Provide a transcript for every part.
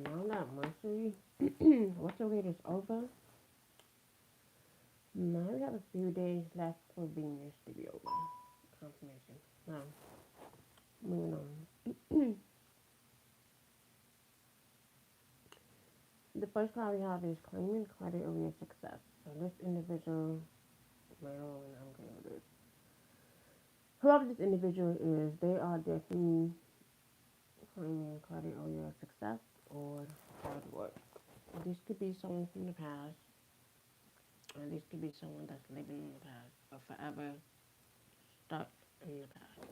now that monthly, what's the rate is over, now we have a few days left for Venus to be over. Confirmation. Now, moving on. The first card we have is claiming credit over your success. So this individual, man or woman, I'm clear with this. Whoever this individual is, they are definitely claiming credit over your success or hard work. This could be someone from the past, or this could be someone that's living in the past, or forever stuck in the past.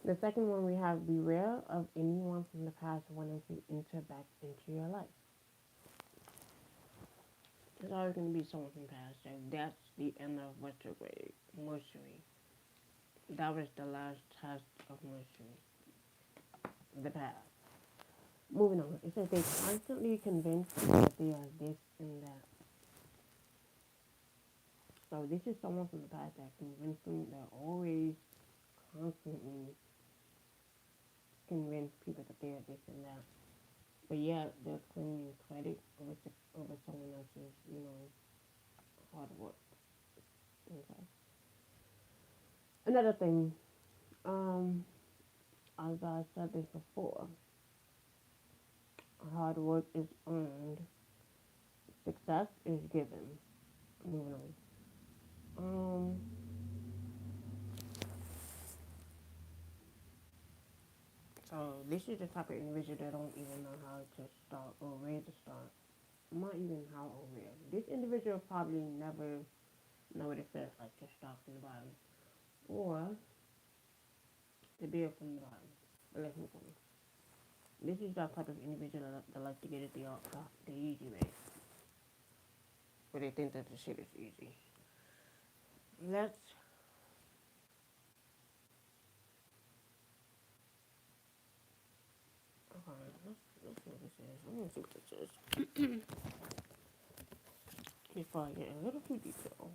The second one we have beware of anyone from the past wanting to enter back into your life. There's always going to be someone from the past. So that's the end of retrograde, Mercury. That was the last test of Mercury, the past. Moving on, it says they constantly convince you that they are this and that. So this is someone from the past that convincing, they're always constantly convince people that they are this and that. But yeah, they're claiming credit over someone else's, hard work. Okay. Another thing, um, as I said this before, hard work is earned, success is given. Moving on. Um, so this is the type of individual that don't even know how to start or where to start. Not even how or where. This individual probably never know what it feels like to start from the bottom. Or to build from the bottom. But let's move on. This is that type of individual that like to get it the easy way. But they think that the shit is easy. Let's let's see what this is. I'm gonna see what this is. Before I get a little too detailed.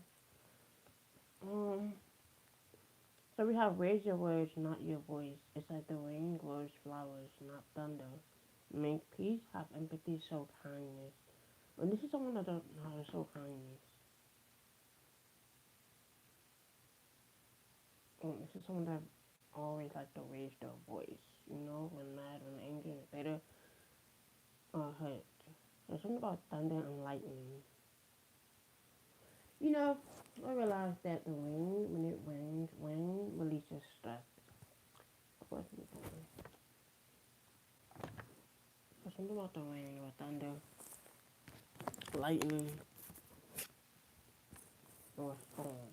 So we have raise your words, not your voice. It's like the rain grows flowers, not thunder. Make peace, have empathy, show kindness. And this is someone that don't know how to show kindness. This is someone that always like to raise their voice, when mad, when angry, bitter, or hurt. There's something about thunder and lightning. I realized that the rain, when it rains, rain releases stress. There's something about the rain or thunder, lightning, or storm.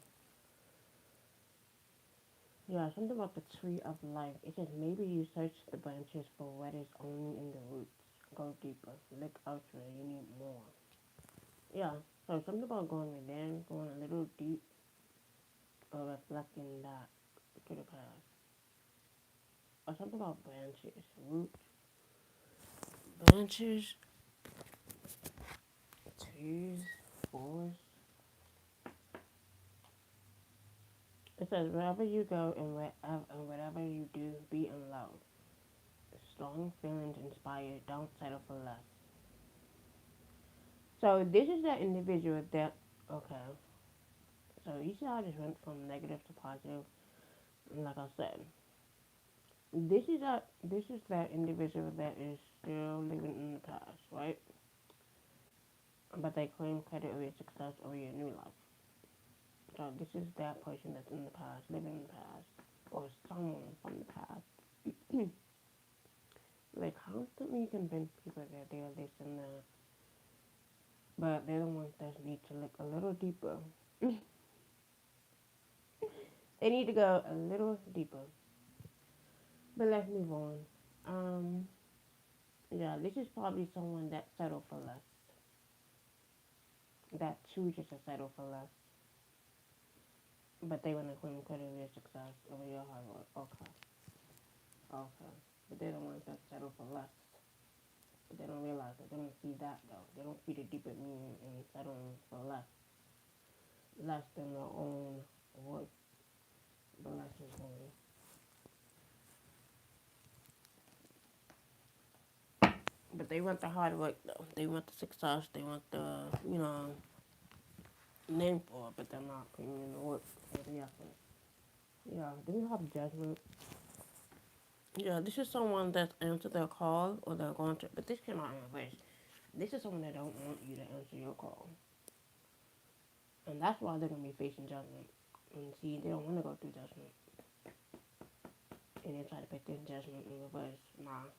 Yeah, something about the tree of life. It says maybe you search the branches for what is only in the roots. Go deeper. Look elsewhere. You need more. Yeah, so something about going within, going a little deep, or reflecting that to the past. Or something about branches, roots, branches, trees, forests. It says wherever you go and whatever you do, be in love. Strong feelings inspired. Don't settle for less. So this is that individual that okay. So you see how I just went from negative to positive. And like I said, this is that individual that is still living in the past, right? But they claim credit over your success or your new life. So this is that person that's in the past, living in the past, or someone from the past. They constantly convince people that they're this and that, but they're the ones that need to look a little deeper. They need to go a little deeper. But let's move on. Um, yeah, this is probably someone that settled for less, that chooses to settle for less, but they want to claim credit of your success over your hard work. Okay, okay. But they're the ones that settle for less. But they don't realize that. They don't see that though. They don't see the deeper meaning in settling for less than their own worth. But let's move on. But they want the hard work though. They want the success. They want the, name for it, but they're not putting in the work or the effort. Yeah, they don't have judgment. Yeah, this is someone that's answered their call or they're going to, but this came out in reverse. This is someone that don't want you to answer your call. And that's why they're going to be facing judgment. And see, they don't want to go through judgment. And they try to put their judgment in reverse. Nah.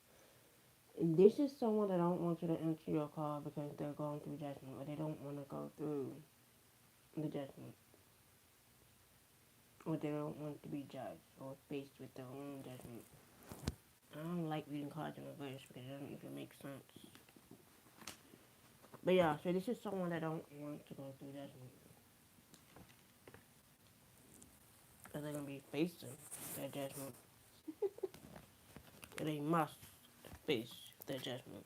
And this is someone that don't want you to answer your call because they're going through judgment or they don't want to go through the judgment. Or they don't want to be judged or faced with their own judgment. I don't like reading cards in reverse because it doesn't even make sense. But yeah, so this is someone that don't want to go through judgment. Because they're going to be facing their judgment. They must face their judgment.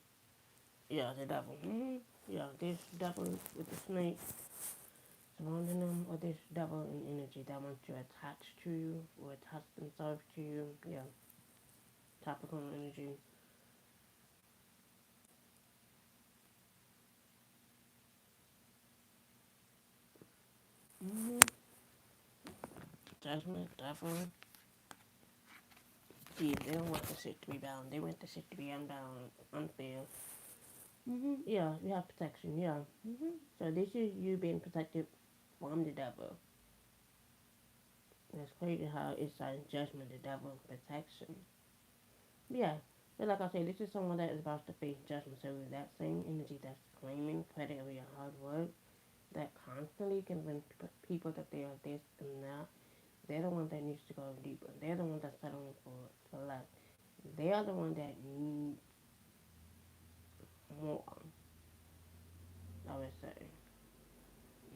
Yeah, the devil. Yeah, this devil with the snake surrounding them, or this devil in energy that wants to attach to you or attach themselves to you. Yeah, topical energy. Mm-hmm. Judgment, devil. See, they don't want the shit to be bound. They want the shit to be unbound, unfair. Yeah, you have protection. Yeah. So this is you being protected from the devil. That's crazy how it's like judgment, the devil, protection. Yeah. So like I say, this is someone that is about to face judgment. So that same energy that's claiming credit over your hard work, that constantly convince people that they are this and that, they're the one that needs to go deeper. They're the one that's settling for less. They are the one that needs more, I would say.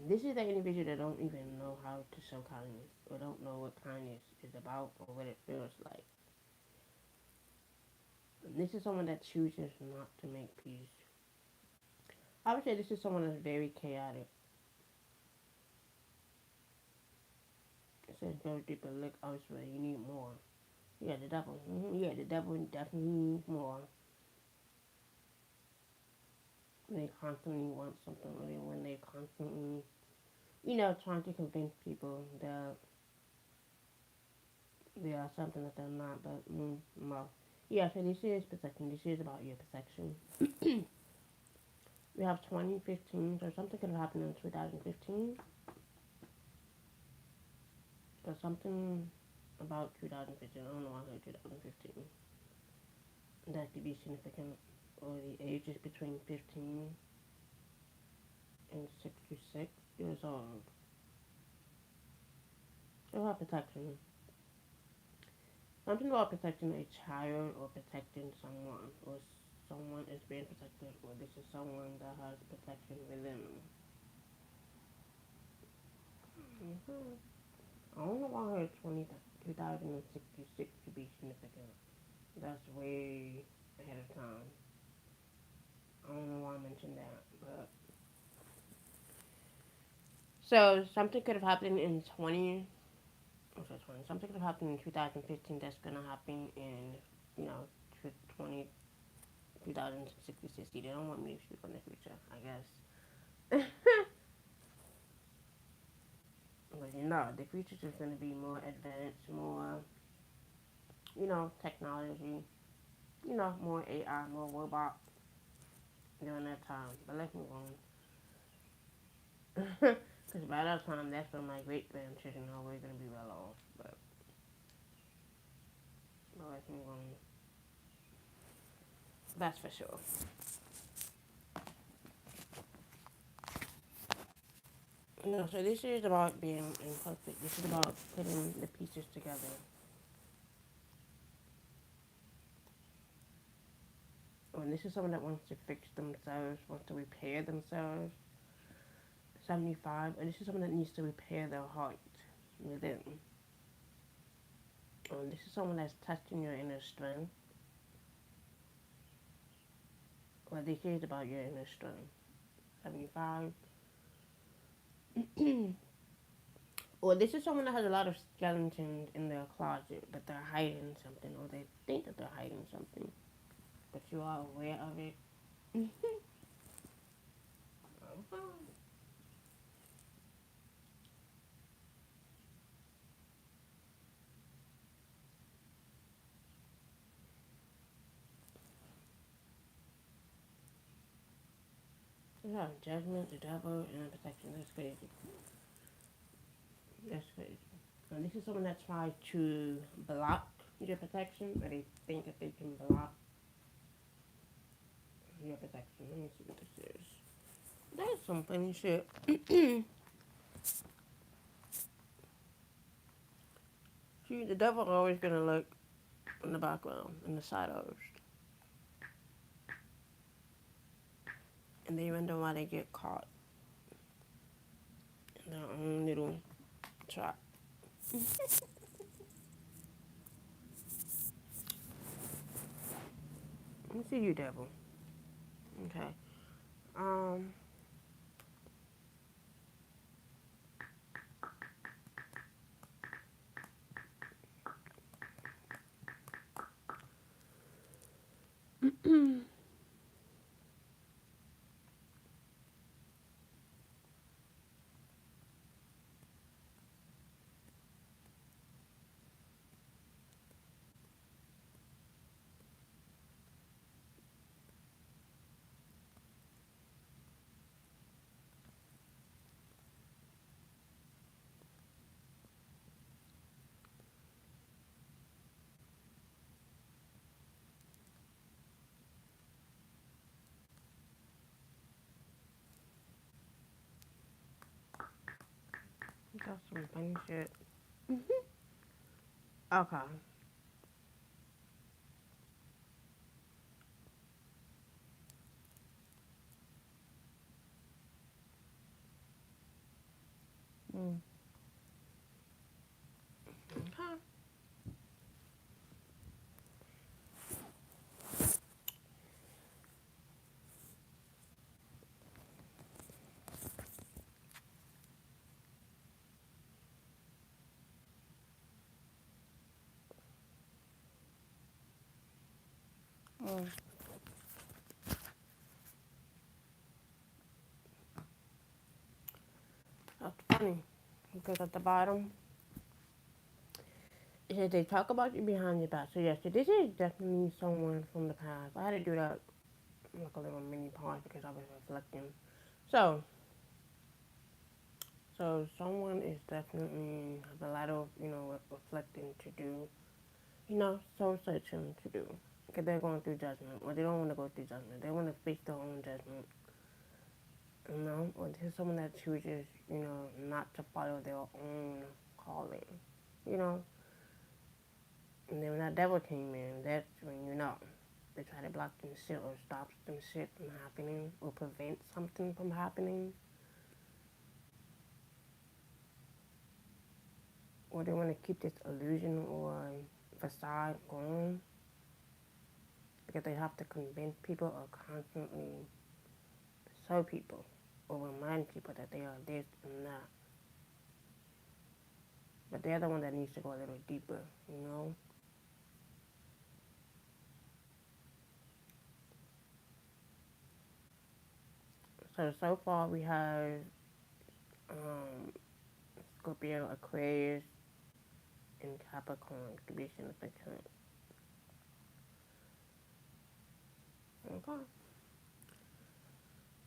This is the individual that don't even know how to show kindness or don't know what kindness is about or what it feels like. This is someone that chooses not to make peace. I would say this is someone that's very chaotic. It says go deeper, look elsewhere. You need more. Yeah, the devil. Yeah, the devil definitely needs more. They constantly want something, or when they constantly, trying to convince people that they are something that they're not. But no. Yeah, so this is protection. This is about your protection. We have 2015, so something could have happened in 2015, or something about 2015. I don't know why I heard 2015. That could be significant, or the ages between 15 and 66 years old. So about protection. Something about protecting a child or protecting someone, or someone is being protected, or this is someone that has protection within them. I don't know why I heard 2066 to be significant. That's way ahead of time. I don't know why I mentioned that, but so something could have happened in something could have happened in 2015 that's gonna happen in, you know, 20, 2066. They don't want me to speak on the future, I guess. But the future is gonna be more advanced, more, technology, more AI, more robots during that time. But let's move on. Because by that time, that's when my great grandchildren are always going to be well off. But let's move on. That's for sure. So this is about being imperfect. This is about putting the pieces together. When this is someone that wants to fix themselves, wants to repair themselves, 75, and this is someone that needs to repair their heart within. This is someone that's testing your inner strength. Well, this is about your inner strength. 75. Or this is someone that has a lot of skeletons in their closet, but they're hiding something, or they think that they're hiding something, but you are aware of it. Yeah, judgment, the devil, and protection. That's crazy. That's crazy. And this is someone that tries to block your protection, or they think that they can block your protection. Let me see what this is. That's some funny shit. See, the devil always gonna look in the background, in the shadows, and they wonder why they get caught in their own little trap. Let me see you, devil. Okay. Um. Got some funny shit. Okay. Mm. Okay. Mm. That's funny. Because at the bottom, it says they talk about you behind your back. So yes, this is definitely someone from the past. I had to do that like a little mini pause because I was reflecting. So, so someone is definitely have a lot of reflecting to do. Soul searching to do. Because they're going through judgment, or they don't want to go through judgment. They want to face their own judgment. Or there's someone that chooses, not to follow their own calling. You know, and then when that devil came in, that's when they try to block them shit or stop some shit from happening or prevent something from happening. Or they want to keep this illusion or facade going because they have to convince people or constantly show people or remind people that they are this and that. But they're the one that needs to go a little deeper. So far we have um, Scorpio, Aquarius, and Capricorn to be significant. Okay.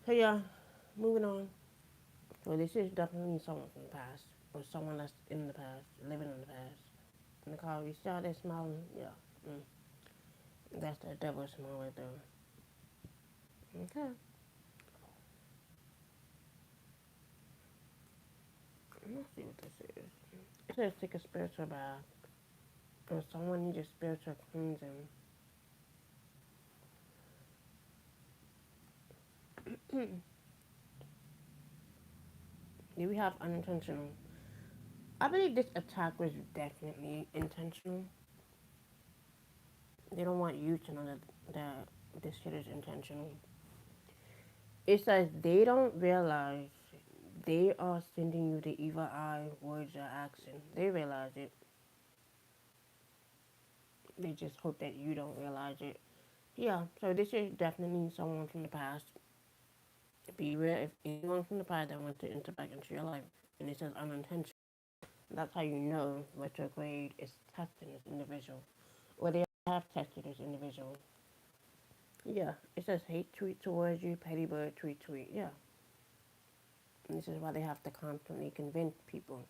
So yeah, moving on. So this is definitely someone from the past, or someone that's in the past, living in the past. And the car, you see how they're smiling? Yeah. Mm. That's that devil smile right there. Okay. Let's see what this is. It says take a spiritual bath. Or someone needs a spiritual cleansing. Here we have unintentional. I believe this attack was definitely intentional. They don't want you to know that this shit is intentional. It says they don't realize they are sending you the evil eye words or action. They realize it. They just hope that you don't realize it. Yeah, so this is definitely someone from the past. Be aware if anyone from the past that wants to enter back into your life, and it says unintentional. That's how you know retrograde is testing this individual, or they have tested this individual. Yeah, it says hate tweet towards you, petty bird tweet tweet. Yeah, and this is why they have to constantly convince people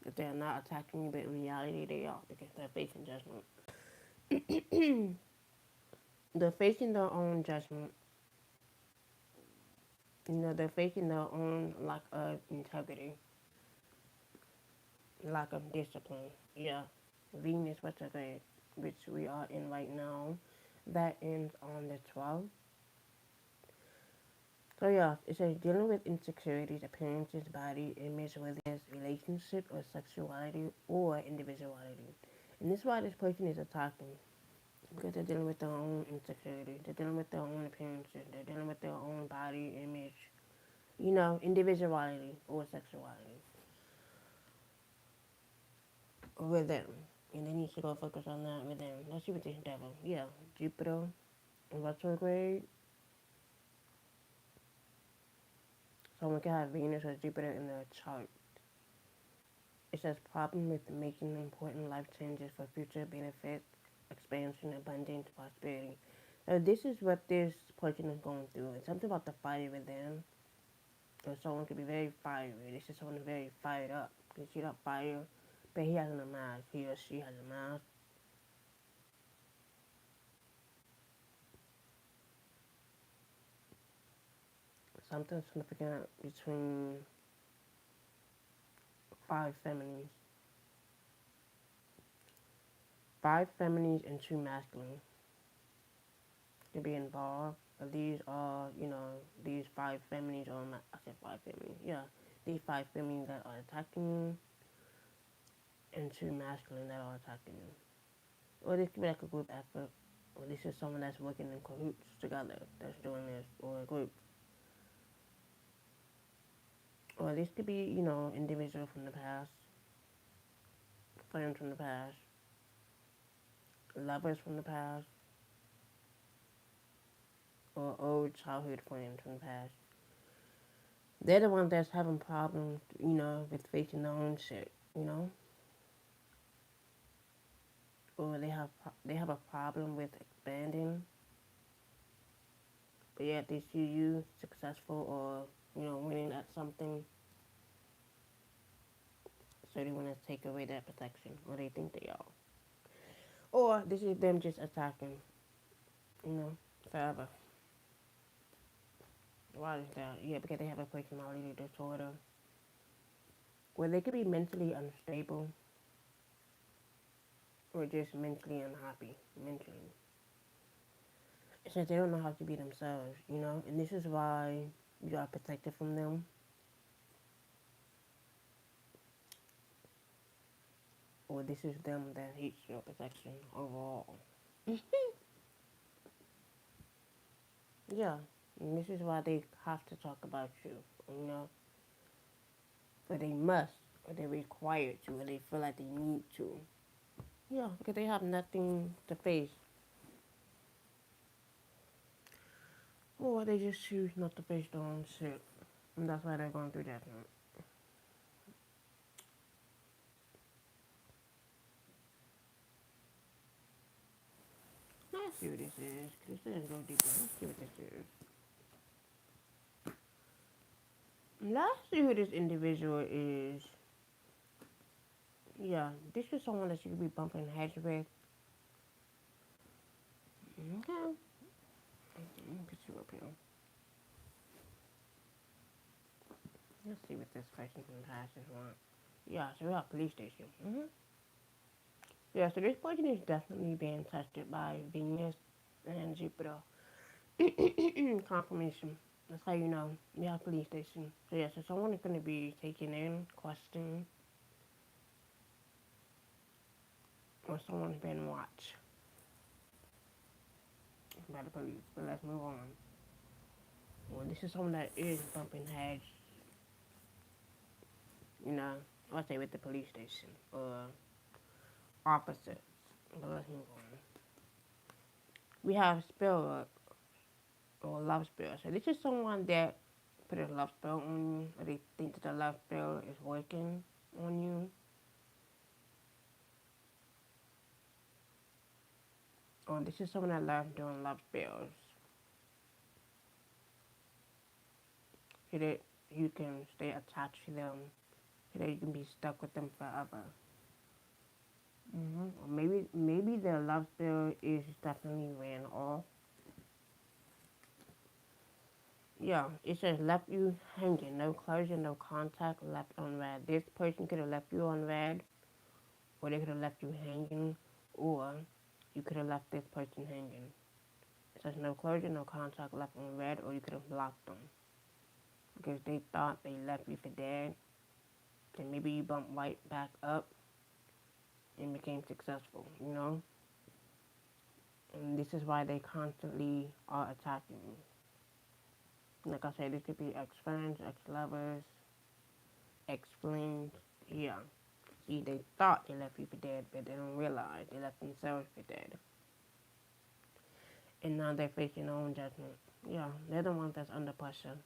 that they're not attacking you, but in reality they are because they're facing judgment. They're facing their own judgment. You know, they're facing their own lack of integrity, lack of discipline. Yeah, Venus retrograde, which we are in right now, that ends on the 12th. So yeah, it says dealing with insecurities, appearances, body image, whether it's relationship or sexuality or individuality. And this is why this person is attacking. Because they're dealing with their own insecurity. They're dealing with their own appearances. They're dealing with their own body image. You know, individuality or sexuality with them. And they need to go focus on that with them. Let's see what this devil. Yeah, Jupiter in retrograde. Someone can have Venus or Jupiter in their chart. It says problem with making important life changes for future benefit, expansion, abundance, prosperity. So this is what this person is going through. It's something about the fire within. Or someone could be very fiery. This is someone very fired up. You see that fire? But he has a mask. He or she has a mask. Something significant between five feminines. Five feminines and two masculines to be involved. But these are, you know, these five feminines are, I said five feminines, yeah. These five feminines that are attacking you and two masculine that are attacking you. Or this could be like a group effort. Or this is someone that's working in cahoots together that's doing this, or a group. Or this could be, you know, individual from the past, friends from the past, lovers from the past, or old childhood friends from the past. They're the ones that's having problems, you know, with facing their own shit, you know, or they have a problem with expanding, but yet they see you successful or you know winning at something, so they want to take away that protection, or they think they are, or this is them just attacking, you know, forever. Why is that? Yeah, because they have a personality disorder, where they could be mentally unstable or just mentally unhappy, mentally. Since they don't know how to be themselves, you know, and this is why you are protected from them, or this is them that hates your protection overall. Yeah, and this is why they have to talk about you, you know, or they must, or they're required to, or they feel like they need to. Yeah, because they have nothing to face, or they just choose not to face their own shit, and that's why they're going through that. Let's see what this is. This doesn't go deeper. Let's see what this is. Let's see who this individual is. Yeah, this is someone that you could be bumping heads with. Okay. Let me put you up here. Let's see what this person from the past is want. Yeah, so we have police station. Yeah, so this person is definitely being tested by Venus and Jupiter. Confirmation. That's how you know. We have police station. So yeah, so someone is going to be taken in, questioned, or someone's been watched by the police. But let's move on. Well, this is someone that is bumping heads, you know, let's say with the police station or opposites. But let's move on. We have spell or love spell. So this is someone that put a love spell on you, or they think that the love spell is working on you. Or this is someone that loves doing love spells. So that you can stay attached to them. So that you can be stuck with them forever. Or maybe their love spell is definitely ran off. Yeah, it says left you hanging, no closure, no contact, left unread. This person could have left you unread, or they could have left you hanging, or you could have left this person hanging. It says no closure, no contact, left unread, or you could have blocked them because they thought they left you for dead. Then maybe you bumped right back up and became successful, you know? And this is why they constantly are attacking you. Like I said, this could be ex-friends, ex-lovers, ex-friends, yeah. See, they thought they left you for dead, but they don't realize they left themselves for dead. And now they're facing their own judgment. Yeah, they're the ones that's under pressure.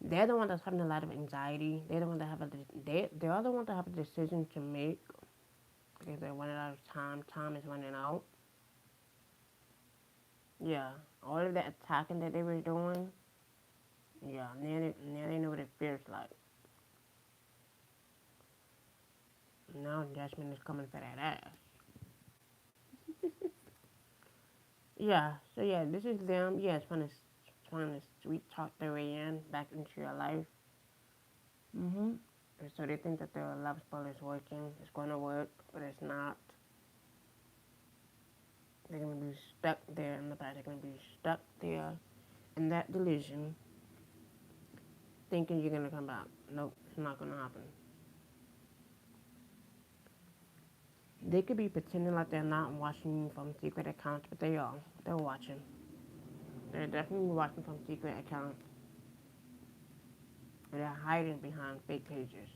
They're the ones that's having a lot of anxiety. They're the ones that have they are the ones that have a decision to make because they're running out of time. Time is running out. Yeah, all of that attacking that they were doing. Yeah, now they know what it feels like. Now judgment is coming for that ass. Yeah, so yeah, this is them. Yeah, trying to sweet talk their way in back into your life. Mhm. And so they think that their love spell is working. It's going to work, but it's not. They're gonna be stuck there in the past. They're gonna be stuck there in that delusion, thinking you're gonna come back. Nope, it's not gonna happen. They could be pretending like they're not watching you from secret accounts, but they are. They're watching. They're definitely watching from secret accounts. And they're hiding behind fake pages.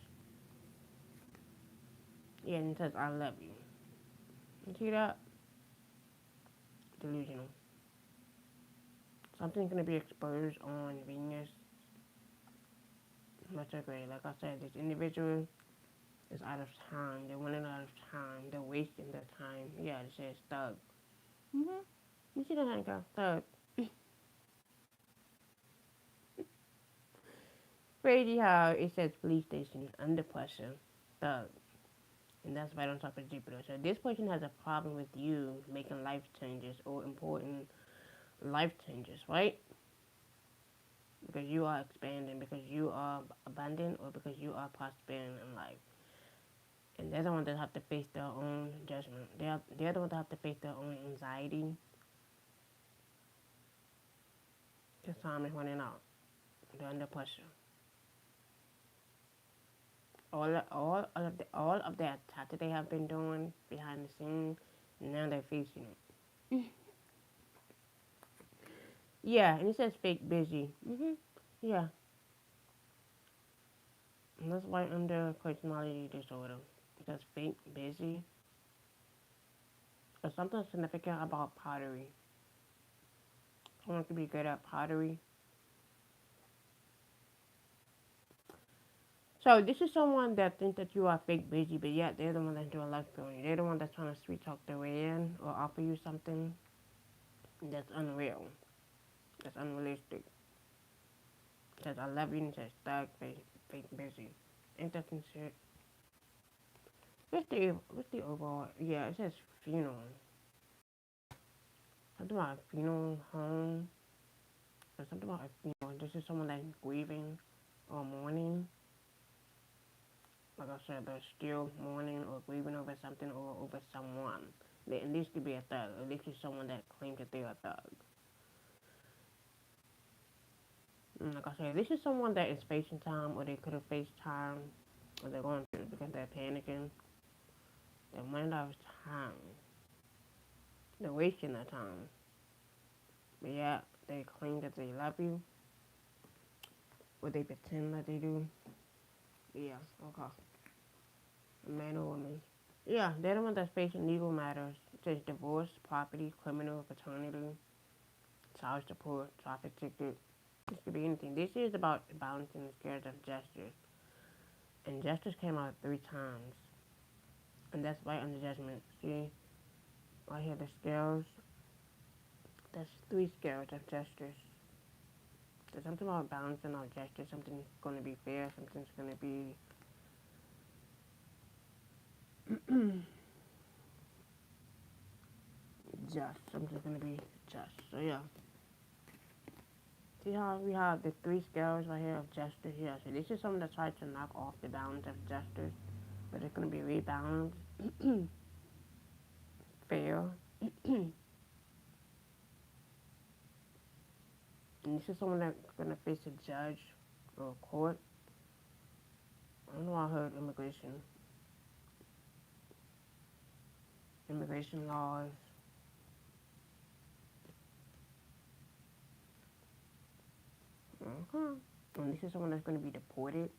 Yeah, and it says, I love you. You see that? Delusional. Something's going to be exposed on Venus. Retrograde. Like I said, this individual is out of time. They're running out of time. They're wasting their time. Yeah, it says thug. Mm-hmm. You see that, Hanka? Thug. Crazy how it says police station under pressure. Thug. And that's right on top of Jupiter. So this person has a problem with you making life changes or important life changes, right? Because you are expanding, because you are abundant, or because you are prospering in life. And they're the ones that have to face their own judgment. They're the ones that have to face their own anxiety. Because time is running out. They're under pressure. All of the attack that they have been doing behind the scenes, now they're facing it. Yeah, and it says fake busy. Yeah, and that's why under personality disorder, it says fake busy. Or something significant about pottery. Someone could be good at pottery. So this is someone that thinks that you are fake busy, but yet they're the one that's doing love for you. They're the one that's trying to sweet talk their way in or offer you something that's unreal, that's unrealistic. It says I love you and it says stuck, fake busy. Ain't that some shit? What's the overall? Yeah, it says funeral. Something about a funeral home. Or something about a funeral. This is someone that's grieving or mourning. Like I said, they're still mourning or grieving over something or over someone. And this could be a thug, or this is someone that claims that they're a thug. And like I said, this is someone that is facing time, or they could have faced time, or they're going through it because they're panicking. They're running out of time. They're wasting their time. But yeah, they claim that they love you, or they pretend that they do. Yeah, okay. A man or woman. Yeah, they're the one that's facing legal matters. says divorce, property, criminal, paternity, child support, traffic ticket. This could be anything. This is about balancing the scales of justice. And justice came out 3 times. And that's right under judgment. See, right here, the scales. That's 3 scales of justice. There's something about balancing out justice. Something's going to be fair. Something's going to be just. Something's going to be just. So, yeah. See how we have the 3 scales right here of justice? Yeah, so this is something that tries to knock off the balance of justice. But it's going to be rebalanced. Fair. And this is someone that's going to face a judge or a court. I don't know why I heard immigration. Immigration laws. Okay. And this is someone that's going to be deported.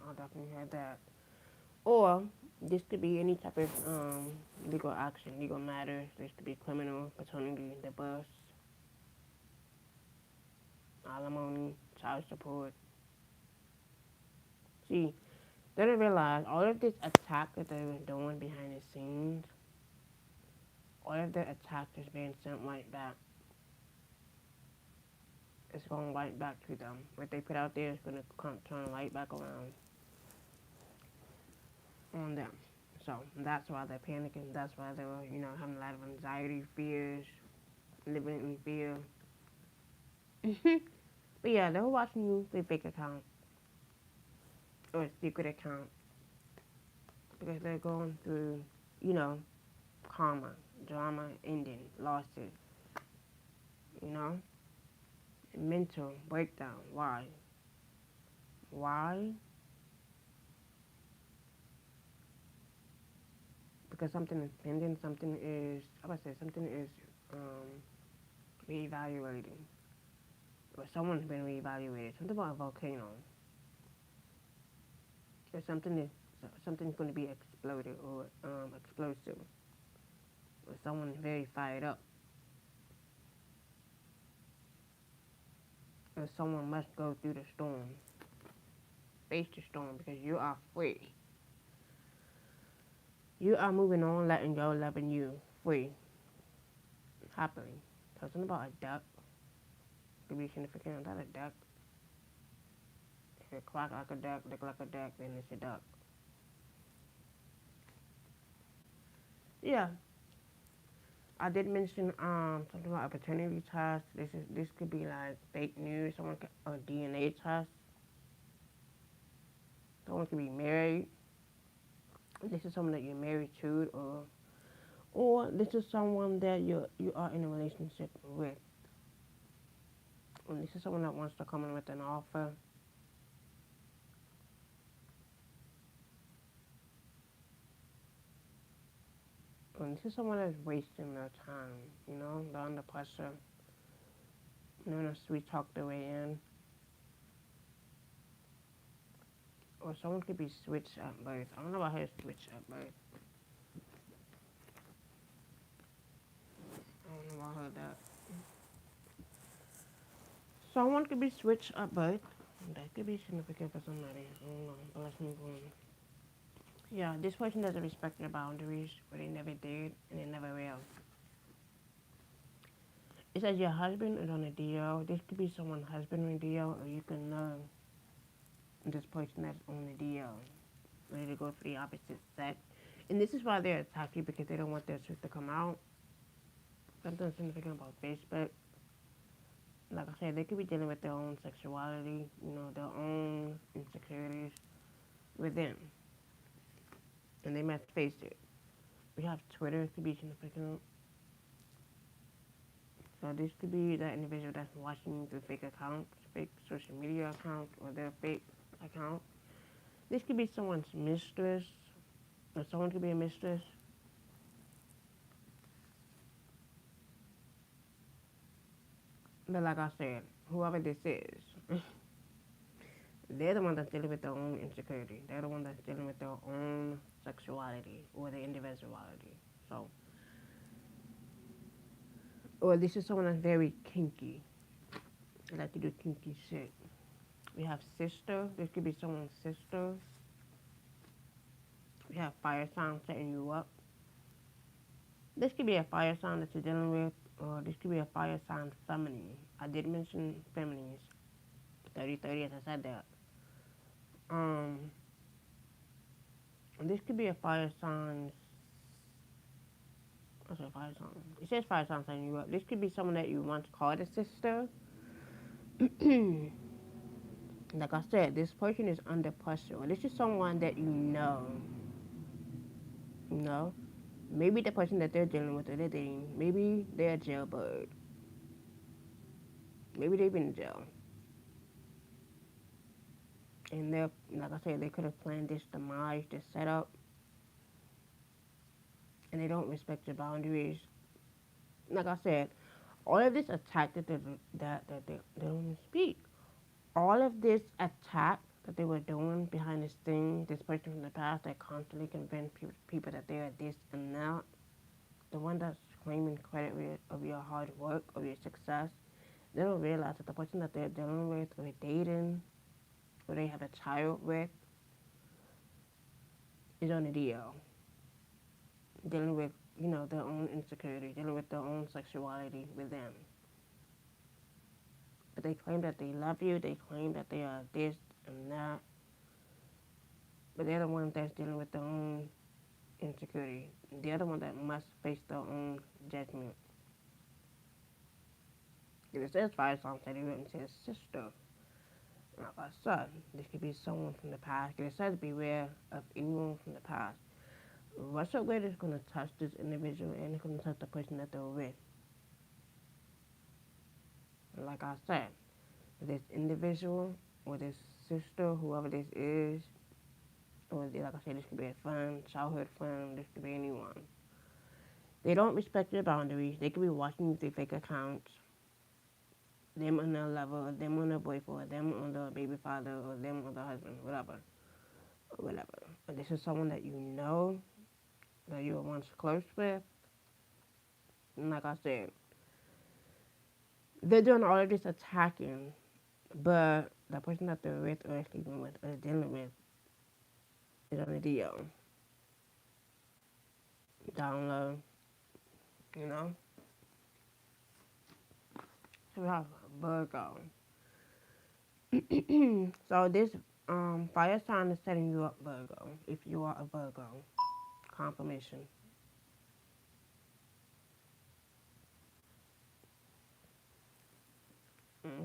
I'll definitely heard that. Or this could be any type of legal action, legal matters. This could be criminal, paternity, divorce, alimony, child support. See, they don't realize all of this attack that they were doing behind the scenes, all of the attack is being sent right back. It's going right back to them. What they put out there is going to come turn right back around on them. So that's why they're panicking. That's why they were, having a lot of anxiety, fears, living in fear. But yeah, they're watching you through fake account or secret account because they're going through, karma, drama, ending, losses, you know, mental breakdown. Why? Why? Because something is pending, something is, I would say something is reevaluating. Or someone's been reevaluated. Something about a volcano. Or something's going to be exploded or explosive. Or someone's very fired up. Or someone must go through the storm. Face the storm because you are free. You are moving on, letting go, loving you, free, happily. So something about a duck could be significant. Is that a duck? If it quack like a duck, look like a duck, then it's a duck. Yeah, I did mention something about a paternity test. This could be like fake news. Someone could, a DNA test. Someone could be married. This is someone that you're married to, or this is someone that you are in a relationship with. And this is someone that wants to come in with an offer. And this is someone that's wasting their time, they're under pressure. In a sweet talk their way in. Or someone could be switched at birth. I don't know about how to switch at birth. I don't know about that. Someone could be switched at birth. That could be significant for somebody. I don't know. But let's move on. Yeah, this person doesn't respect their boundaries, or they never did, and they never will. It says your husband is on a deal. This could be someone's husband on a deal, or you can know this person that's on the deal, ready to go for the opposite sex. And this is why they're attack you, because they don't want their truth to come out. Something significant about Facebook. Like I said, they could be dealing with their own sexuality, their own insecurities within. And they must face it. We have Twitter, could be significant. So this could be that individual that's watching through fake accounts, fake social media accounts, or their fake account. This could be someone's mistress, or someone could be a mistress. But like I said, whoever this is, they're the one that's dealing with their own insecurity. They're the one that's dealing with their own sexuality or their individuality. So, or this is someone that's very kinky. They like to do kinky shit. We have sister. This could be someone's sister. We have fire sign setting you up. This could be a fire sign that you're dealing with, or this could be a fire sign feminine. I did mention feminines. 30-30, as I said that. Um, this could be a fire sign. I said fire sign. It says fire sign setting you up. This could be someone that you once called a sister. Like I said, this person is under pressure. Or this is someone that you know. You know? Maybe the person that they're dealing with or they're dating, maybe they're a jailbird. Maybe they've been in jail. And they're, like I said, they could have planned this demise, this setup, and they don't respect your boundaries. Like I said, all of this attack they don't even speak. All of this attack that they were doing behind this thing, this person from the past that constantly convinced people that they are this and that, the one that's claiming credit of your hard work, of your success, they don't realize that the person that they're dealing with or dating or they have a child with is on the DL. Dealing with, their own insecurity, dealing with their own sexuality with them. But they claim that they love you, they claim that they are this and that, but they're the one that's dealing with their own insecurity. They're the one that must face their own judgment. If it says fire sign, it wouldn't say sister. Like I said, this could be someone from the past. It says beware of anyone from the past. Russia Wade is going to touch this individual and it's going to touch the person that they're with. Like I said, this individual or this sister, whoever this is, or like I said, this could be a friend, childhood friend, this could be anyone. They don't respect your boundaries. They could be watching you through fake accounts. Them on their lover, or them on their boyfriend, or them on their baby father, or them on their husband, whatever. But this is someone that you know, that you were once close with. And like I said, they're doing all of this attacking, but the person that they're with or sleeping with or dealing with is on the DL. Down low, you know? So we have Virgo. So this fire sign is setting you up, Virgo, if you are a Virgo. Confirmation.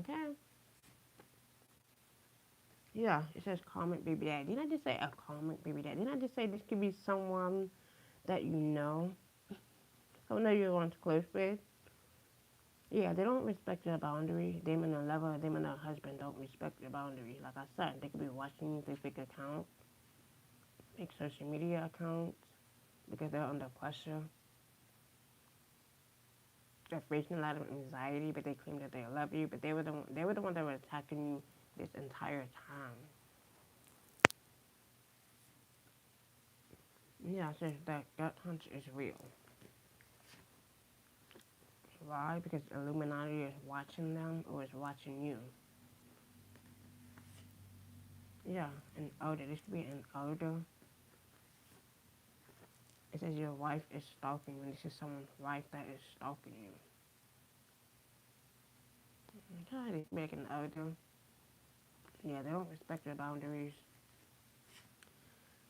Okay. Yeah, it says karmic baby dad. Didn't I just say a karmic baby dad? Didn't I just say this could be someone that you know? Someone that you're once close with? Yeah, they don't respect your boundaries. Them and their lover, them and their husband don't respect your boundaries. Like I said, they could be watching you through fake accounts, fake social media accounts, because they're under pressure. They're facing a lot of anxiety, but they claim that they love you. But they were the one that were attacking you this entire time. Yeah, it says that gut punch is real. Why? Because Illuminati is watching them or is watching you. Yeah, an elder. This could be an elder. It says your wife is stalking you, and this is someone's wife that is stalking you. Okay, this could be like an elder. Yeah, they don't respect your boundaries.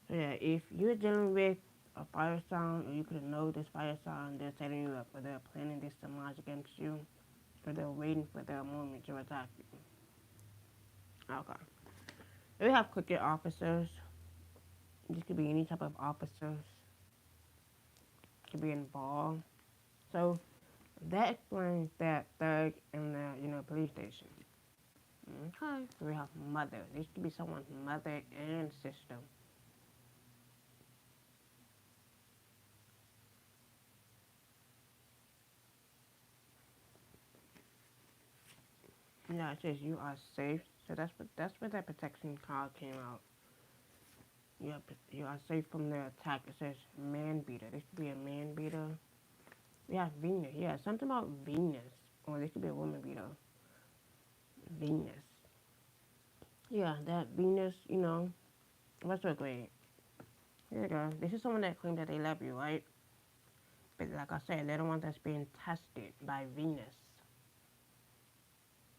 So yeah, if you're dealing with a fire sign, or you could know this fire sign, they're setting you up, or they're planning this demise against you, or they're waiting for their moment to attack you. Okay. We have cricket officers. This could be any type of officers. It could be involved. So that explains that thug in the police station. Okay. So we have mother. This could be someone's mother and sister. Yeah, it says you are safe. So that's where that protection card came out. You are safe from their attack. It says man beater. This could be a man beater. Yeah, Venus. Yeah, something about Venus. Or this could be a woman beater. Venus. Yeah, that Venus, what's so great? Here you go. This is someone that claims that they love you, right? But like I said, they're the one that's being tested by Venus.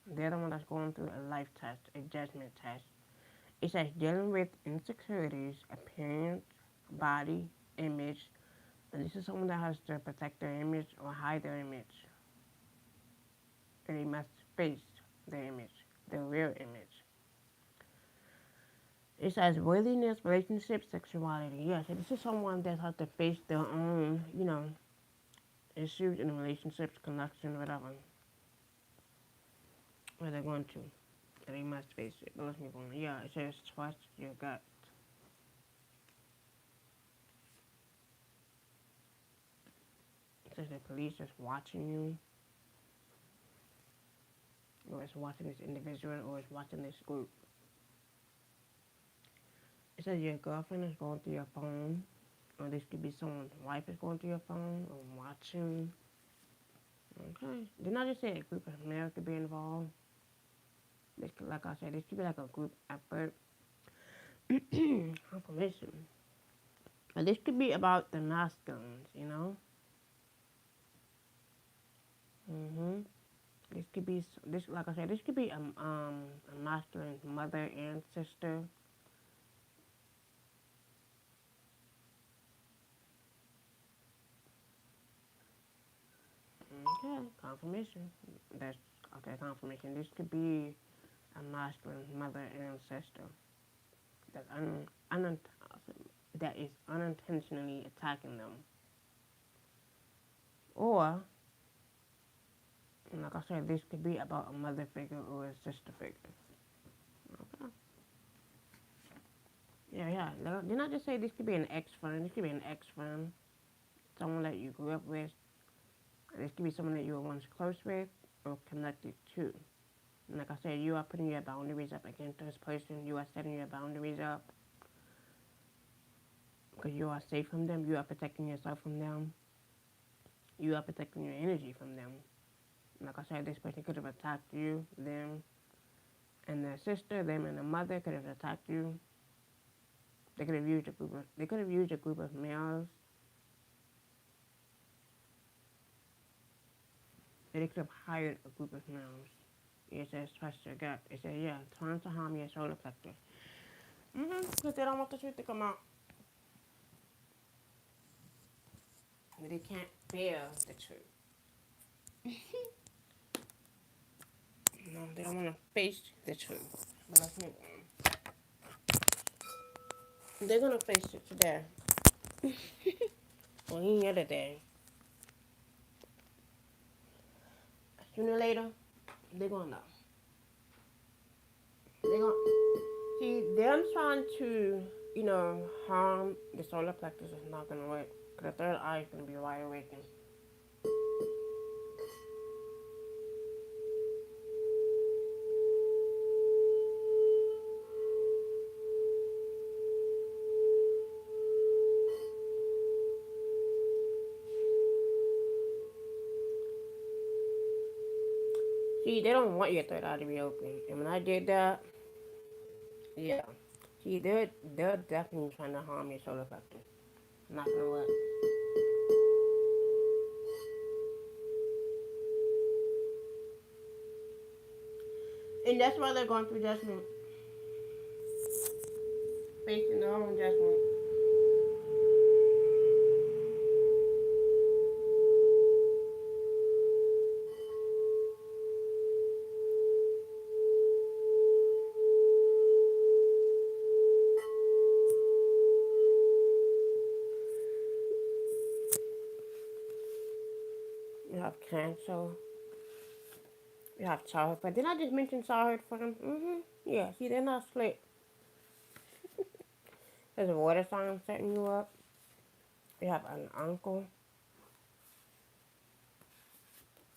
They're the one that's going through a life test, a judgment test. It says dealing with insecurities, appearance, body, image. And this is someone that has to protect their image or hide their image. And they must face their image, their real image. It says worthiness, relationship, sexuality. Yes, this is someone that has to face their own, issues in relationships, connection, whatever. Where they're going to. And they must face it. But let's move on. Yeah, it says trust your gut. It says the police is watching you, or is watching this individual, or is watching this group. It says your girlfriend is going through your phone, or this could be someone's wife is going through your phone, or watching. Okay. Didn't I just say a group of males could be involved? This could, like I said, this could be like a group effort. Confirmation. And this could be about the masculines. Mhm. This could be this, like I said, this could be a masculine's mother and sister. Okay, confirmation. That's okay. Confirmation. This could be a masculine's mother and sister that that is unintentionally attacking them, or like I said, this could be about a mother figure or a sister figure. Okay. Yeah, yeah. Didn't I just say this could be an ex friend? This could be an ex friend, someone that you grew up with. This could be someone that you were once close with or connected to. And like I said, you are putting your boundaries up against this person. You are setting your boundaries up because you are safe from them. You are protecting yourself from them. You are protecting your energy from them. And like I said, this person could have attacked you, them, and their sister, them and the mother could have attacked you. They could have used a group of males. They could have hired a group of males. It says trust your gut. It says, yeah, trying to harm your solar plexus. Because they don't want the truth to come out. They can't bear the truth. No, they don't want to face the truth. But let's move on. They're going to face it today. Or any other day. Sooner or later, they're going to know. They're going to see them trying to, harm the solar plexus is not going to work. Because the third eye is going to be wide awakened. See, they don't want your third eye to be open. And when I did that, yeah. See, they're definitely trying to harm your solar plexus. Not gonna work. And that's why they're going through judgment. Facing their own judgment. You have cancer. You have childhood friends. Didn't I just mention childhood friends? Yeah, see, they're not slick. There's a water sign setting you up. You have an uncle.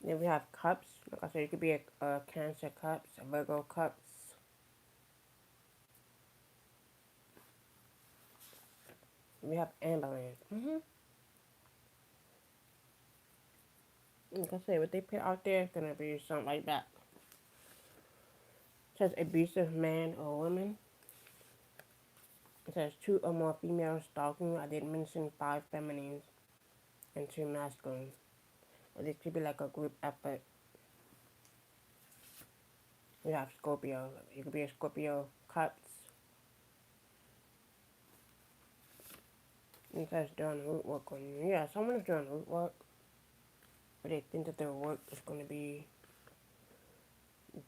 Then we have cups. Like I said, it could be a Cancer cups, a Virgo cups. We have ambulance. Like I said, what they put out there is gonna be something like that. It says abusive man or woman. It says two or more females stalking. I did mention five feminines and two masculines. Or this could be like a group effort. We have Scorpio. You could be a Scorpio cups. It says doing root work on you. Yeah, someone is doing root work, but they think that their work is gonna be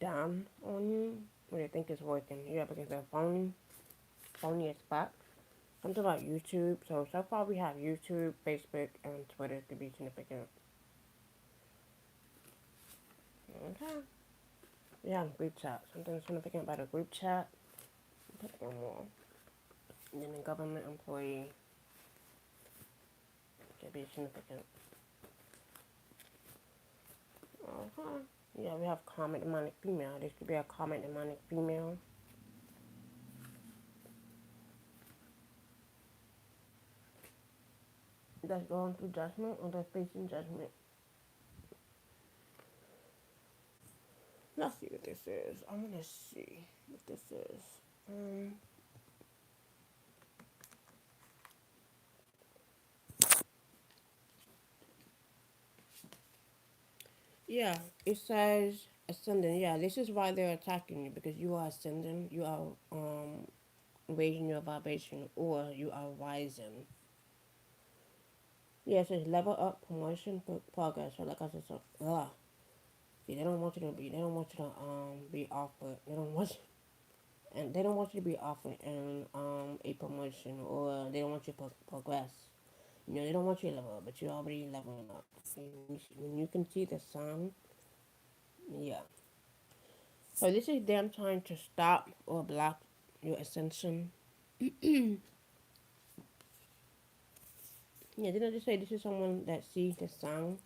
done on you. Or they think it's working. Yeah, because they're phony as fuck. Something about YouTube. So far we have YouTube, Facebook, and Twitter to be significant. Okay. We have group chat. Something significant about a group chat. Put one more. And then a government employee to be significant. Okay. Yeah, we have common demonic female. This could be a common demonic female. That's going through judgment or that's facing judgment. Let's see what this is. I want to see what this is. Yeah, it says ascendant. Yeah, this is why they're attacking you because you are ascending. You are raising your vibration or you are rising. Yeah, it says level up, promotion, progress. So like I said, see, they don't want you to be. They don't want you to be offered. They don't want you, and they don't want you to be offered a promotion or they don't want you to progress. You know, they don't want you to level up, but you're already leveling up. When you can see the sun, yeah. So this is them trying to stop or block your ascension. Yeah, didn't I just say this is someone that sees the sun?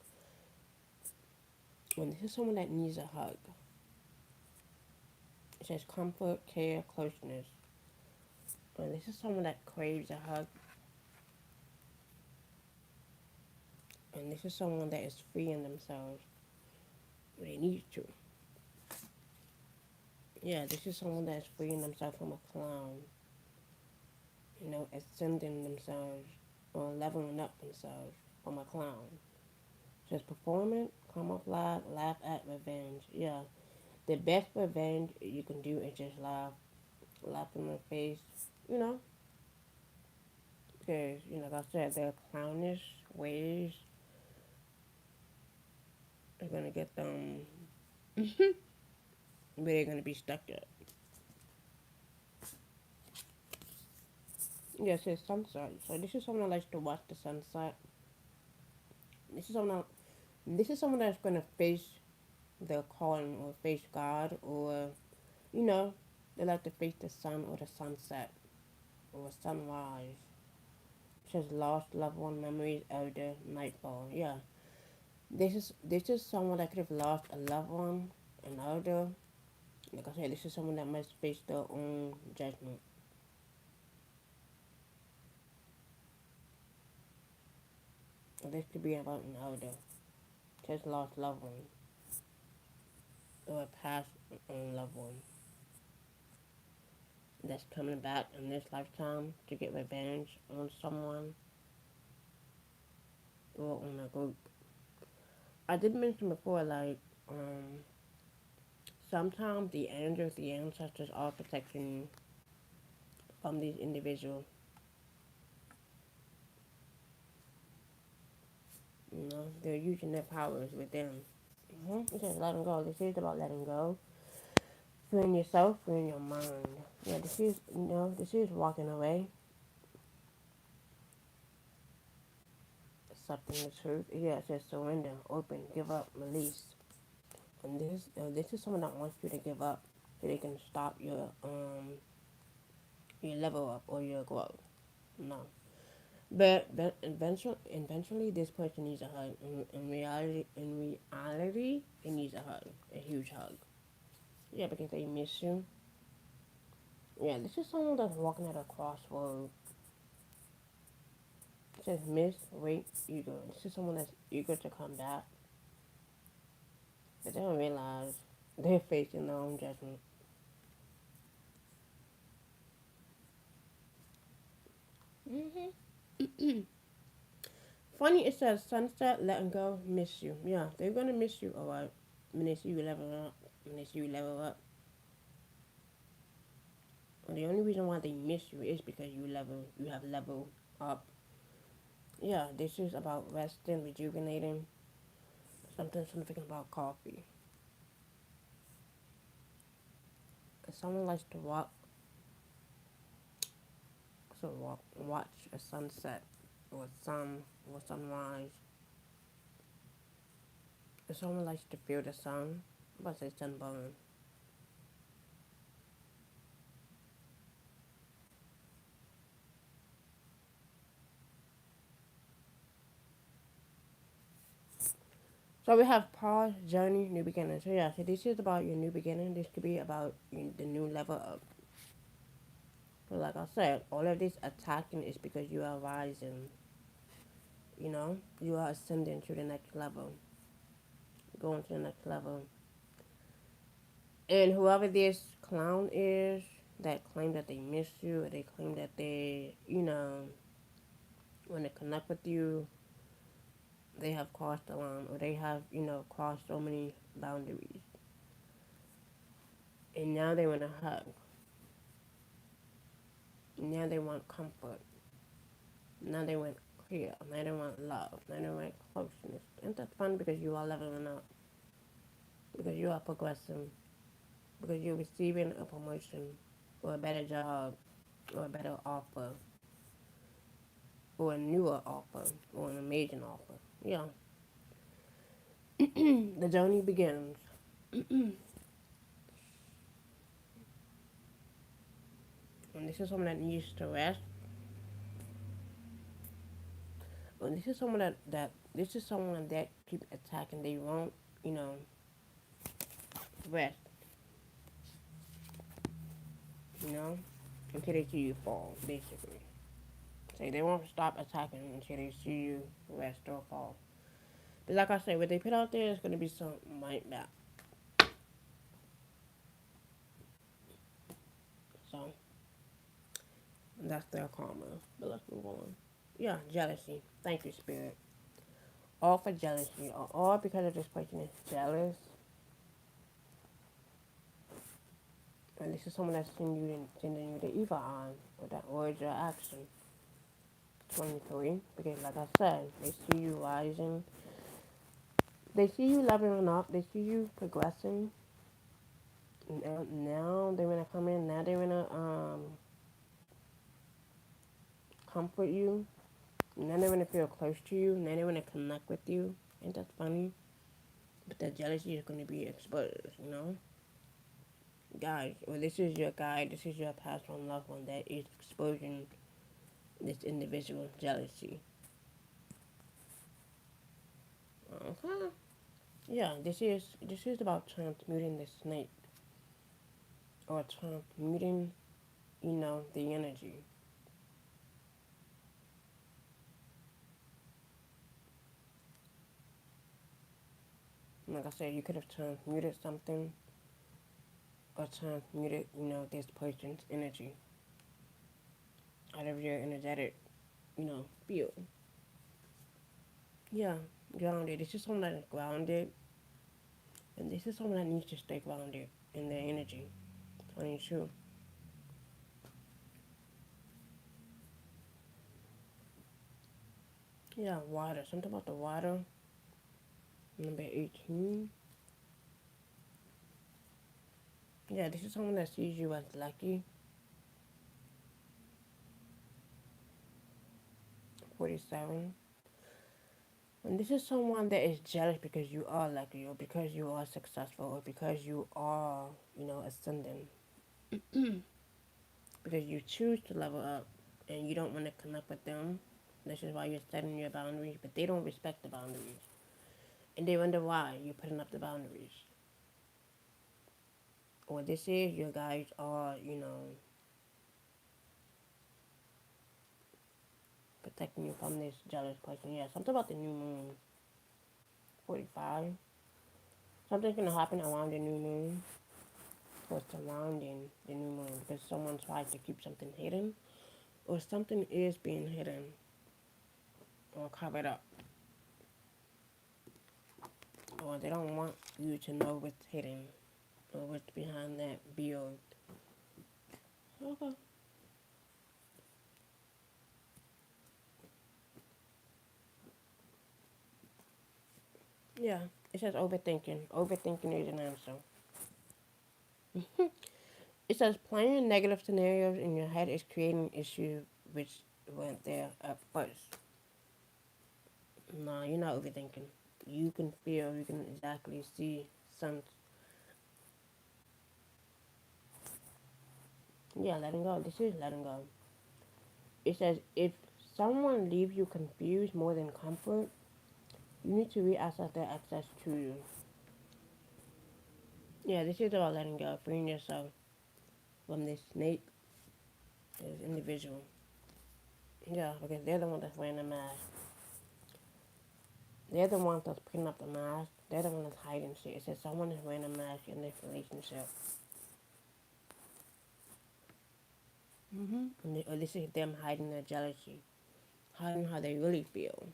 When this is someone that needs a hug. It says comfort, care, closeness. When this is someone that craves a hug. And this is someone that is freeing themselves when they need to. Yeah, this is someone that is freeing themselves from a clown. You know, ascending themselves or leveling up themselves from a clown. It says performance, camouflage, laugh at revenge. Yeah, the best revenge you can do is just laugh in their face. You know, because like I said, their clownish ways are gonna get them where they're gonna be stuck at. Yeah, it says sunset. So this is someone that likes to watch the sunset. This is someone. This is someone that's gonna face their calling or face God or you know they like to face the sun or the sunset or sunrise. It says lost loved one memories elder nightfall. Yeah, this is someone that could have lost a loved one, an elder. Like I said, this is someone that must face their own judgment. This could be about an elder, just lost loved one or a past loved one that's coming back in this lifetime to get revenge on someone or on a group. I did mention before, like, sometimes the angels, the ancestors are protecting you from these individuals. You know, they're using their powers with them. It says letting go. This is about letting go. Freeing yourself, freeing your mind. Yeah, this is walking away. Accepting the truth. Yeah, it says surrender, open, give up, release. And this is someone that wants you to give up so they can stop your level up or your growth. No. But eventually, this person needs a hug. In reality, it needs a hug, a huge hug. Yeah, because they miss you. Yeah, this is someone that's walking at a crossroad. It says miss, wait, eager. This is someone that's eager to come back, but they don't realize they're facing their own judgment. Funny, it says sunset, letting go, miss you. Yeah, they're gonna miss you, alright. When they see you level up, when they see you level up. And the only reason why they miss you is because you have leveled up. Yeah, this is about resting, rejuvenating, something about coffee. If someone likes to watch a sunset or or sunrise. If someone likes to feel the sun, I'm about to say sunburn. So we have pause, journey, new beginning. So yeah, so this is about your new beginning. This could be about the new level up. But like I said, all of this attacking is because you are rising. You are ascending to the next level, going to the next level. And whoever this clown is that claim that they miss you, or they claim that they, want to connect with you, they have crossed the line, or they have, crossed so many boundaries. And now they want a hug. Now they want comfort. Now they want clear. Now they want love. Now they want closeness. Isn't that fun? Because you are leveling up. Because you are progressing. Because you're receiving a promotion, or a better job, or a better offer, or a newer offer, or an amazing offer. Yeah. The journey begins. And this is someone that needs to rest. And this is someone that this is someone that keep attacking. They won't, you know, rest, you know, until they see you fall, basically. So they won't stop attacking until they see you rest or fall. But like I said, what they put out there is going to be something like that. So that's their karma. But let's move on. Yeah, jealousy. Thank you, Spirit. All for jealousy, or all because of this person is jealous. And this is someone that's sending you the evil eye, or that words or action. 23, because like I said, they see you rising. They see you leveling up. They see you progressing. Now they want to come in. Now they want to comfort you. Now they want to feel close to you. Now they want to connect with you. Ain't that funny? But that jealousy is going to be exposed. Guys, well, this is your guide. This is your past one loved one that is exposing this individual jealousy. Okay. Yeah, this is about transmuting the snake, or transmuting, the energy. Like I said, you could have transmuted something, or transmuted, this person's energy out of your energetic, field. Yeah, grounded. This is someone that is grounded, and this is someone that needs to stay grounded in their energy. 22. Yeah, water. Something about the water. Number 18. Yeah, this is someone that sees you as lucky. 47. And this is someone that is jealous because you are lucky, or because you are successful, or because you are, ascending. Because you choose to level up and you don't want to connect with them. This is why you're setting your boundaries, but they don't respect the boundaries. And they wonder why you're putting up the boundaries. What this is, you guys are, protecting you from this jealous person. Yeah, something about the new moon. 45. Something's gonna happen around the new moon. Or surrounding the new moon because someone tries to keep something hidden. Or something is being hidden or covered up. Or they don't want you to know what's hidden or what's behind that build. Okay. Yeah. It says overthinking. Overthinking is an answer. It says playing negative scenarios in your head is creating issues which weren't there at first. No, you're not overthinking. You can feel, you can exactly see some. Yeah, letting go. This is letting go. It says if someone leaves you confused more than comfort, you need to reassess their access to you. Yeah, this is about letting go, freeing yourself from this snake, this individual. Yeah, because they're the one that's wearing the mask. They're the one that's putting up the mask. They're the one that's hiding shit. It says someone is wearing a mask in this relationship. Or this is them hiding their jealousy, hiding how they really feel.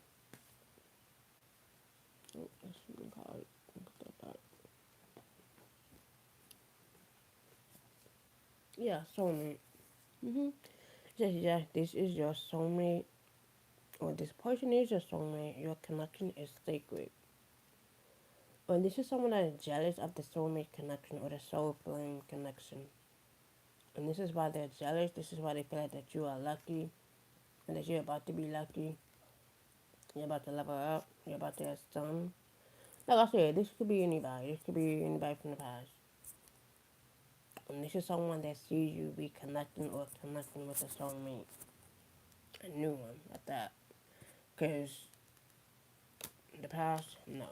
Oh, that's something called. Yeah, soulmate. It says, yeah, this is your soulmate, or this person is your soulmate. Your connection is sacred. Or this is someone that is jealous of the soulmate connection or the soul flame connection. And this is why they're jealous. This is why they feel like that you are lucky and that you're about to be lucky. You're about to level up. You're about to have some. Like I said, this could be anybody. This could be anybody from the past. And this is someone that sees you reconnecting or connecting with a soulmate. A new one at that. Because the past, no.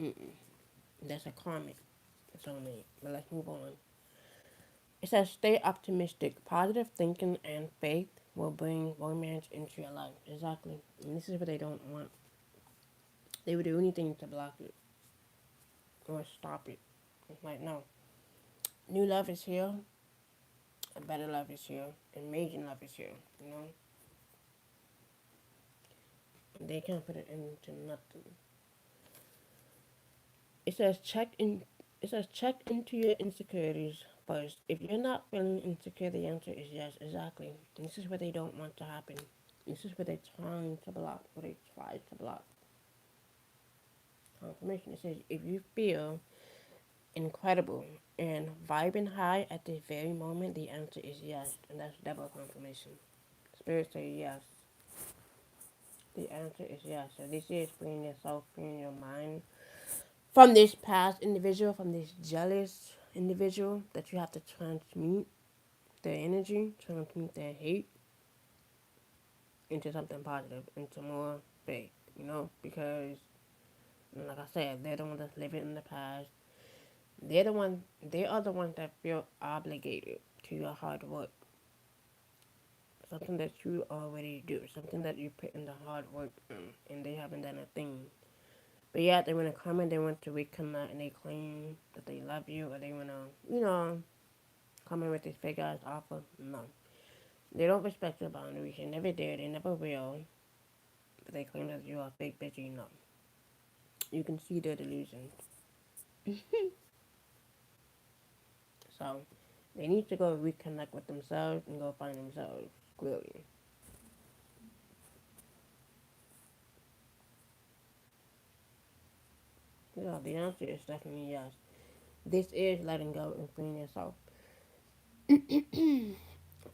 Mm-mm. That's a karmic soulmate. But let's move on. It says stay optimistic. Positive thinking and faith will bring romance into your life. Exactly. And this is what they don't want. They would do anything to block it or stop it. It's like, no. New love is here. A better love is here. Amazing love is here. You know? They can't put it into nothing. It says check into your insecurities first. If you're not feeling insecure, the answer is yes, exactly. And this is what they don't want to happen. This is what they're trying to block, what they try to block. Confirmation. It says if you feel incredible and vibing high at this very moment, the answer is yes. And that's double confirmation. Spirit says yes. The answer is yes. So this is freeing yourself, freeing your mind from this past individual, from this jealous individual that you have to transmute their energy, transmute their hate into something positive, into more faith, because like I said, they're the ones that's living in the past. They are the ones that feel obligated to your hard work. Something that you already do, something that you put in the hard work in, and they haven't done a thing. But yeah, they want to come and they want to reconnect and they claim that they love you or they want to, come in with this fake ass offer. No. They don't respect your boundaries. They never did. They never will. But they claim that you are a fake bitch. No. You can see their delusions. So, they need to go reconnect with themselves and go find themselves, clearly. Yeah, the answer is definitely yes. This is letting go and freeing yourself.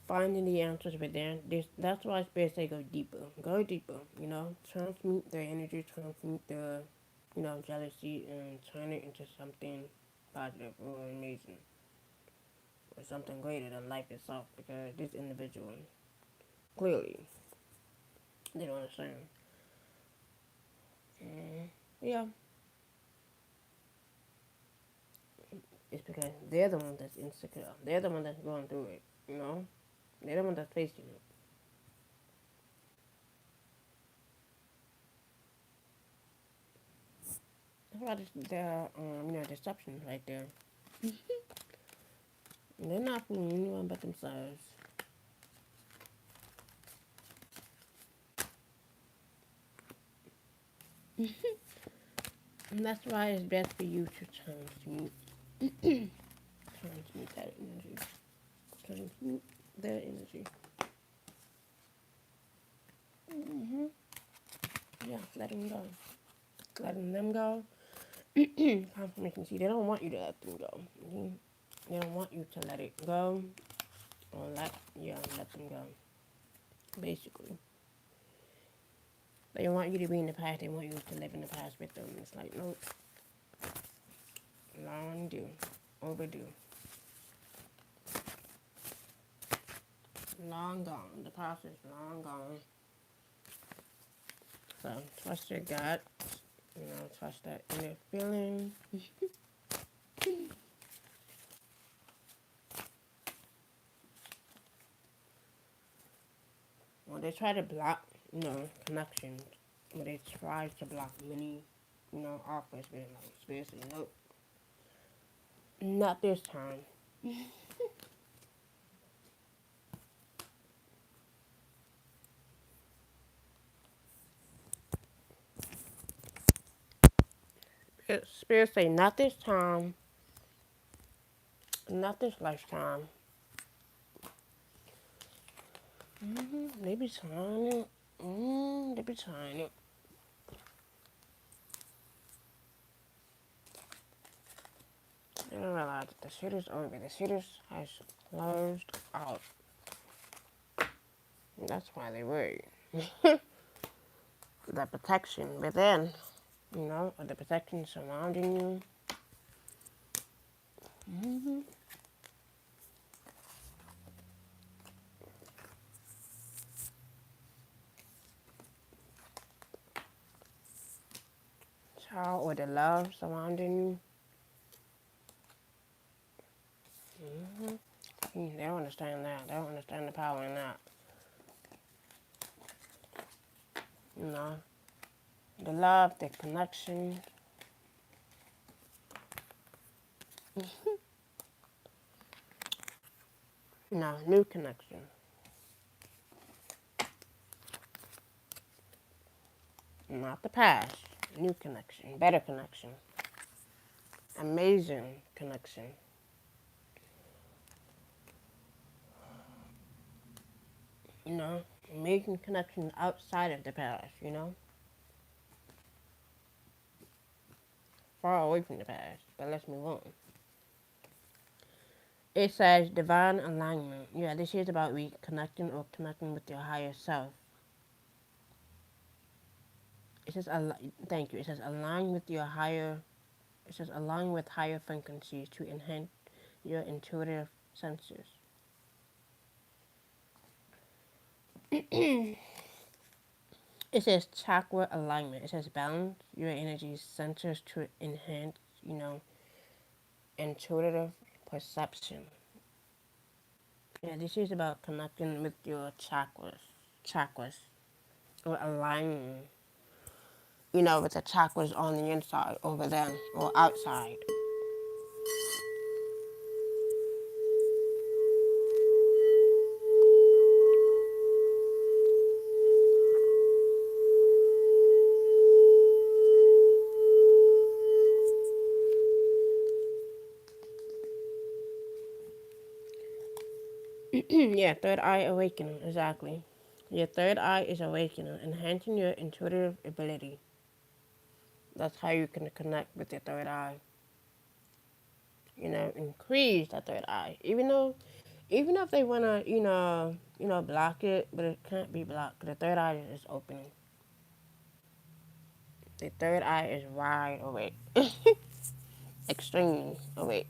Finding the answers within. That's why Spirit say go deeper. Go deeper, Transmute their energy, transmute their, jealousy and turn it into something positive or amazing. Or something greater than life itself because this individual, clearly, They don't understand. Yeah, it's because they're the one that's insecure. They're the one that's going through it. You know, they're the one that's facing it. That's why they're deception right there. They're not fooling anyone but themselves. And that's why it's best for you to transmute, transmute that energy. Transmute their energy. hmm Yeah, letting go. Letting them go. Confirmation. See, they don't want you to let them go. They don't want you to let it go or let them go. Basically, they want you to be in the past. They want you to live in the past with them. It's like, nope, long due, overdue, long gone. The past is long gone. So trust your gut. Trust that inner feeling. When they try to block, connections, when they try to block many, offers, being like, seriously, nope, not this time. Spirit say, not this time, not this lifetime. They be trying it. They be trying it. They don't realize that the shit is over. The shit has closed out. And that's why they worry. The protection within, or the protection surrounding you. Child, or the love surrounding you. They don't understand that. They don't understand the power in that. You know, the love, the connection. No, new connection. Not the past. New connection. Better connection. Amazing connection. Making connections outside of the past. Far away from the past. But let's move on. It says divine alignment. Yeah, this is about reconnecting or connecting with your higher self. It says, thank you. It says align with your higher. It says align with higher frequencies to enhance your intuitive senses. It says chakra alignment. It says balance your energy centers to enhance, intuitive perception. Yeah, this is about connecting with your chakras, or aligning, with the chakras on the inside over them or outside. Yeah, third eye awakening, exactly. Your third eye is awakening, enhancing your intuitive ability. That's how you can connect with your third eye. Increase that third eye. Even if they wanna, block it, but it can't be blocked. The third eye is opening. The third eye is wide awake, extremely awake.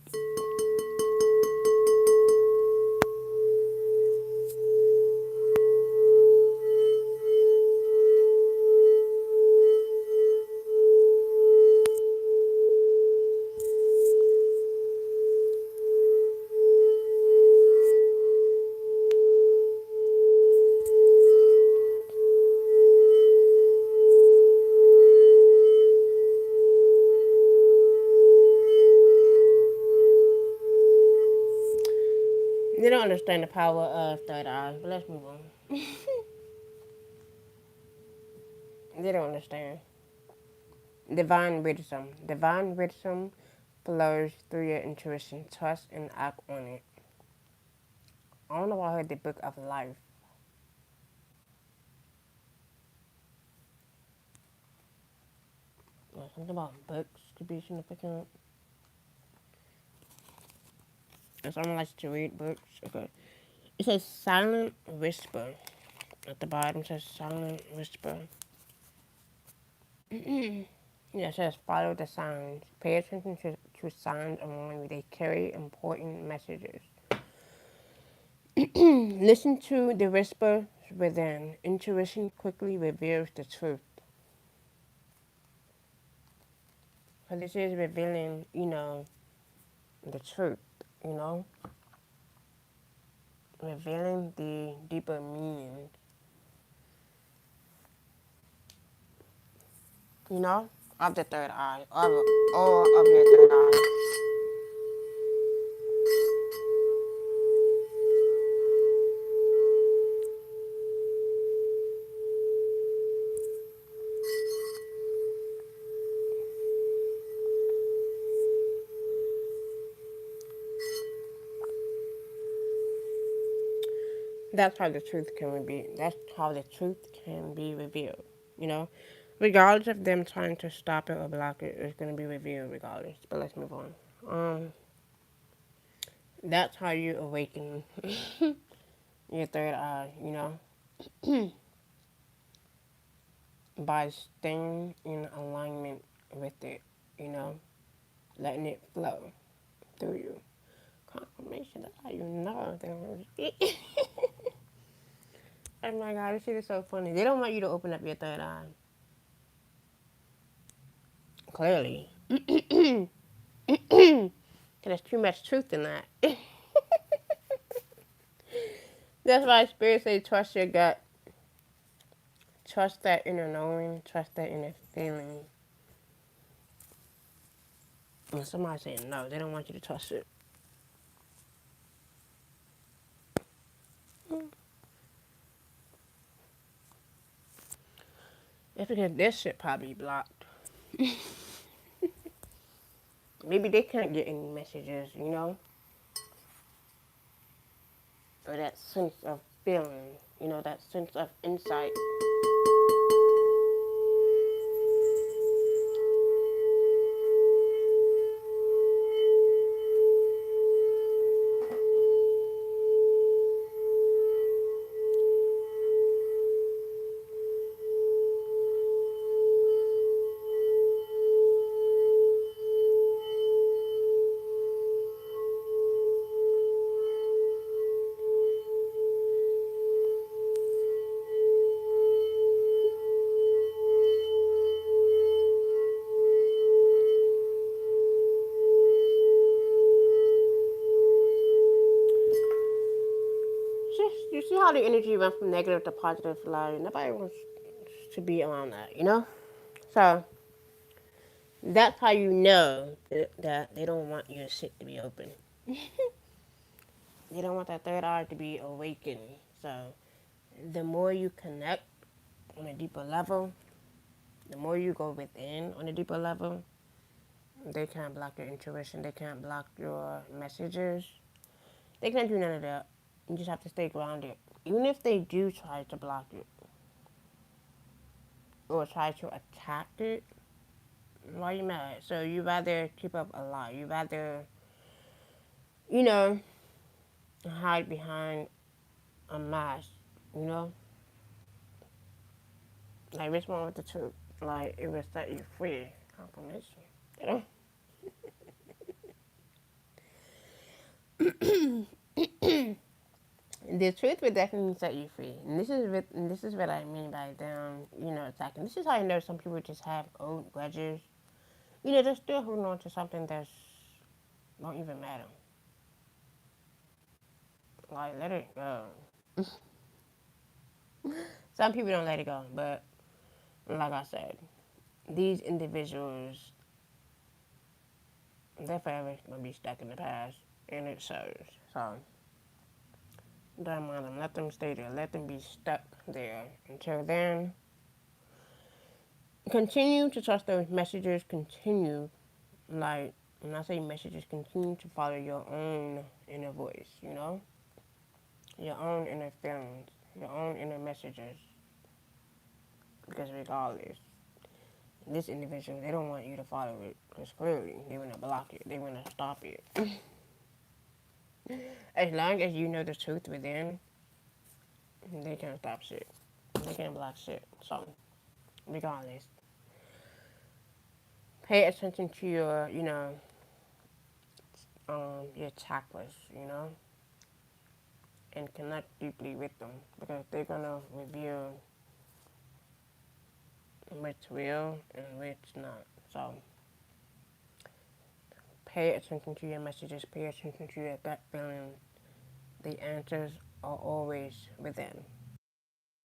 They don't understand the power of third eye, but let's move on. They don't understand. Divine wisdom. Divine wisdom flows through your intuition. Trust and act on it. I don't know why I heard the book of life. Something about books could be significant. If someone likes to read books, okay. It says silent whisper. At the bottom it says silent whisper. Yeah, it says follow the signs. Pay attention to signs around you. They carry important messages. Listen to the whispers within. Intuition quickly reveals the truth. So this is revealing, the truth, you know, revealing the deeper meaning, of the third eye, or of your third eye. That's how the truth can be. That's how the truth can be revealed. You know, regardless of them trying to stop it or block it, it's gonna be revealed regardless. But let's move on. That's how you awaken your third eye. By staying in alignment with it. You know, letting it flow through you. Confirmation. That's how you know. Oh my god, this shit is so funny. They don't want you to open up your third eye. Clearly. There's too much truth in that. That's why Spirit say trust your gut. Trust that inner knowing. Trust that inner feeling. When somebody saying no, they don't want you to trust it. It's because this shit probably blocked. Maybe they can't get any messages, or that sense of feeling, that sense of insight. You see how the energy went from negative to positive flow? Nobody wants to be around that. So that's how you know that they don't want your shit to be open. They don't want that third eye to be awakened. So the more you connect on a deeper level, the more you go within on a deeper level, they can't block your intuition. They can't block your messages. They can't do none of that. You just have to stay grounded. Even if they do try to block it or try to attack it, why are you mad? So you rather keep up a lie. You rather, you know, hide behind a mask, you know? Like, which one with the truth? Like, it will set you free. Confirmation. The truth will definitely set you free. And this is what I mean by them, attacking. This is how I know some people just have old grudges. They're still holding on to something that's don't even matter. Like, let it go. Some people don't let it go, but like I said, these individuals, they're forever gonna be stuck in the past, and it shows. So Don't mind them. Let them stay there. Let them be stuck there. Until then, continue to trust those messages. Continue, like, when I say messages, continue to follow your own inner voice, you know? Your own inner feelings, your own inner messages. Because regardless, this individual, they don't want you to follow it. Because clearly, they want to block it. They want to stop it. As long as you know the truth within, they can't stop shit. They can't block shit. So, regardless, pay attention to your chakras, and connect deeply with them because they're gonna reveal what's real and what's not. So, pay attention to your messages. Pay attention to your gut feeling. The answers are always within.